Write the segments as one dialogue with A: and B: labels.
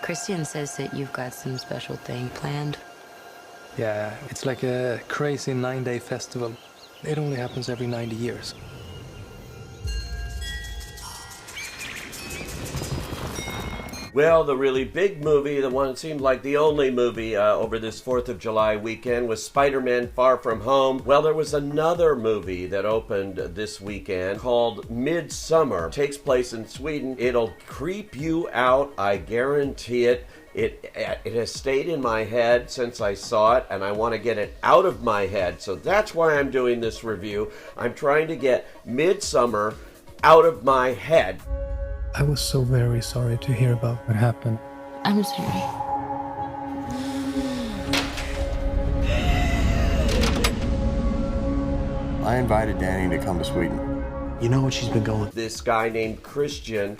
A: Christian says that you've got some special thing planned.
B: Yeah, it's like a crazy 9-day festival. It only happens every 90 years.
C: Well, the really big movie, the one that seemed like the only movie over this 4th of July weekend, was Spider-Man Far From Home. Well, there was another movie that opened this weekend called Midsommar. It takes place in Sweden. It'll creep you out, I guarantee it. It has stayed in my head since I saw it, and I want to get it out of my head. So that's why I'm doing this review. I'm trying to get Midsommar out of my head.
B: I was so very sorry to hear about what happened.
A: I'm sorry.
D: I invited Danny to come to Sweden.
E: You know what she's been going?
C: This guy named Christian,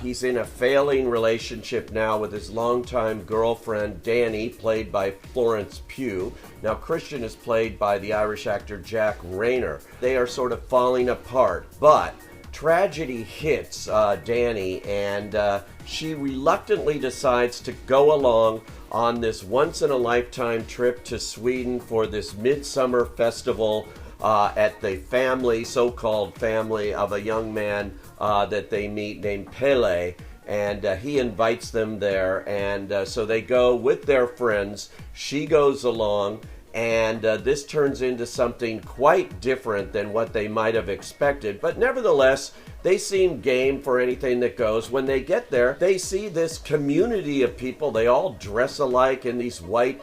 C: he's in a failing relationship now with his longtime girlfriend, Danny, played by Florence Pugh. Now, Christian is played by the Irish actor Jack Reynor. They are sort of falling apart, but tragedy hits Danny, and she reluctantly decides to go along on this once-in-a-lifetime trip to Sweden for this Midsummer festival at the family, so-called family, of a young man that they meet named Pele, and he invites them there, and so they go with their friends. She goes along, and this turns into something quite different than what they might have expected. But nevertheless, they seem game for anything that goes. When they get there, they see this community of people. They all dress alike in these white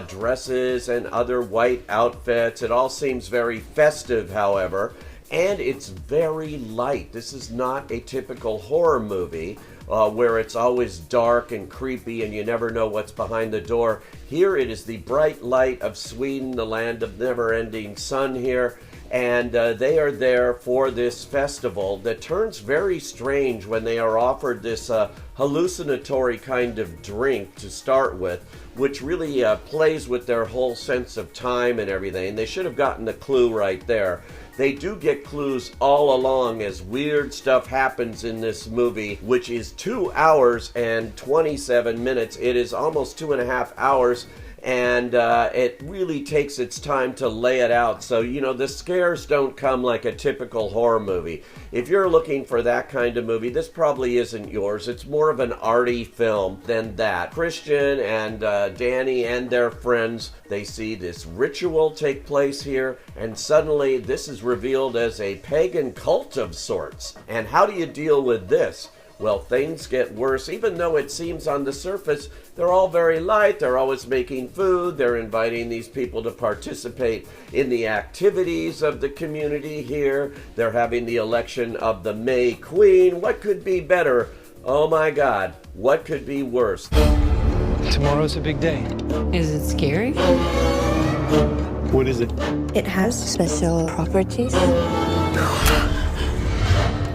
C: dresses and other white outfits. It all seems very festive, however, and it's very light. This is not a typical horror movie where it's always dark and creepy and you never know what's behind the door. Here it is the bright light of Sweden, the land of never-ending sun here, and they are there for this festival that turns very strange when they are offered this hallucinatory kind of drink to start with, which really plays with their whole sense of time and everything. They should have gotten the clue right there. They do get clues all along as weird stuff happens in this movie, which is 2 hours and 27 minutes. It is almost 2.5 hours, and it really takes its time to lay it out. So, you know, the scares don't come like a typical horror movie. If you're looking for that kind of movie, this probably isn't yours. It's more of an arty film than that. Christian and Danny and their friends, they see this ritual take place here, and suddenly this is revealed as a pagan cult of sorts. And how do you deal with this? Well, things get worse. Even though it seems on the surface they're all very light, they're always making food, they're inviting these people to participate in the activities of the community here, they're having the election of the May Queen. What could be better? Oh my God, what could be worse?
B: Tomorrow's a big day.
A: Is it scary?
E: What is it?
F: It has special properties.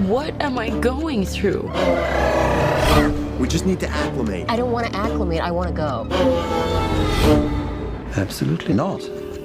A: What am I going through?
D: We just need to acclimate.
F: I don't want to acclimate, I want to go.
E: Absolutely not.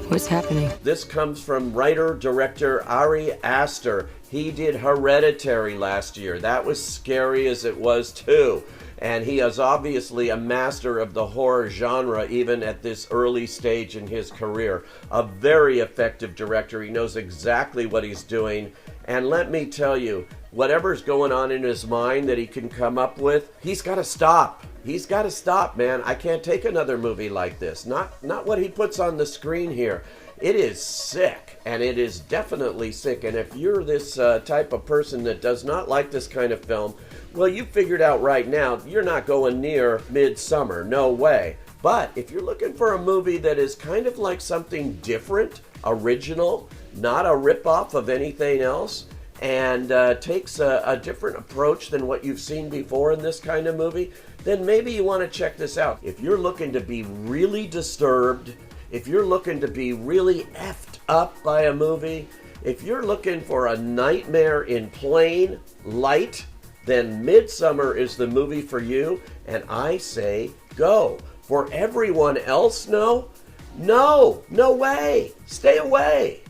A: What's happening?
C: This comes from writer-director Ari Aster. He did Hereditary last year. That was scary as it was too. And he is obviously a master of the horror genre, even at this early stage in his career. A very effective director. He knows exactly what he's doing. And let me tell you, whatever's going on in his mind that he can come up with, he's got to stop. He's got to stop, man. I can't take another movie like this. Not what he puts on the screen here. It is sick, and it is definitely sick. And if you're this type of person that does not like this kind of film, well, you figured out right now you're not going near Midsommar. No way. But if you're looking for a movie that is kind of like something different, original, not a ripoff of anything else, and takes a different approach than what you've seen before in this kind of movie, then maybe you want to check this out. If you're looking to be really disturbed, if you're looking to be really effed up by a movie, if you're looking for a nightmare in plain light, then Midsommar is the movie for you, and I say go. For everyone else, no way. Stay away.